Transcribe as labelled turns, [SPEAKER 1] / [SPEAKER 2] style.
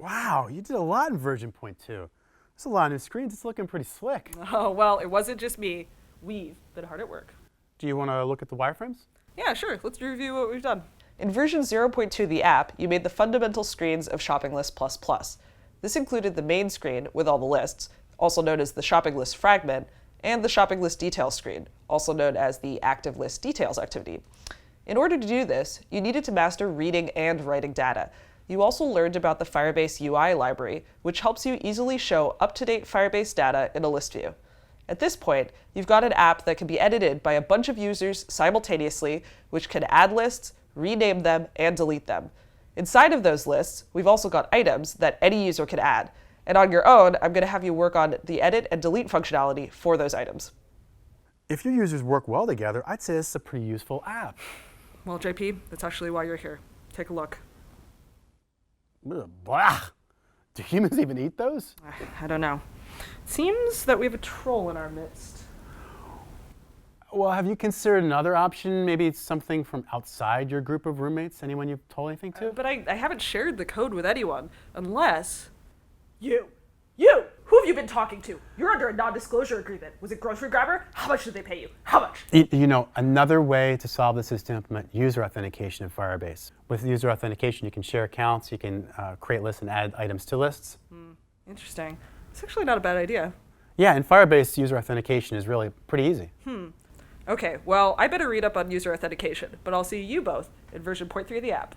[SPEAKER 1] Wow, you did a lot in version point 2. There's a lot of new screens. It's looking pretty slick.
[SPEAKER 2] Oh, well, it wasn't just me. We've been hard at work.
[SPEAKER 1] Do you want to look at the wireframes?
[SPEAKER 2] Yeah, sure. Let's review what we've done.
[SPEAKER 3] In version 0.2 of the app, you made the fundamental screens of Shopping List++. This included the main screen with all the lists, also known as the Shopping List fragment, and the Shopping List details screen, also known as the Active List Details activity. In order to do this, you needed to master reading and writing data. You also learned about the Firebase UI library, which helps you easily show up-to-date Firebase data in a list view. At this point, you've got an app that can be edited by a bunch of users simultaneously, which can add lists, rename them, and delete them. Inside of those lists, we've also got items that any user can add. And on your own, I'm going to have you work on the edit and delete functionality for those items.
[SPEAKER 1] If your users work well together, I'd say this is a pretty useful app.
[SPEAKER 2] Well, JP, that's actually why you're here. Take a look.
[SPEAKER 1] Ugh, blah. Do humans even eat those?
[SPEAKER 2] I don't know. Seems that we have a troll in our midst.
[SPEAKER 1] Well, have you considered another option? Maybe it's something from outside your group of roommates? Anyone you've told anything to?
[SPEAKER 2] But I haven't shared the code with anyone, unless... You! Who have you been talking to? You're under a non-disclosure agreement. Was it Grocery Grabber? How much did they pay you? How much?
[SPEAKER 1] You know, another way to solve this is to implement user authentication in Firebase. With user authentication, you can share accounts, you can create lists and add items to lists.
[SPEAKER 2] Interesting. It's actually not a bad idea.
[SPEAKER 1] Yeah, in Firebase, user authentication is really pretty easy.
[SPEAKER 2] Okay, well, I better read up on user authentication, but I'll see you both in version 0.3 of the app.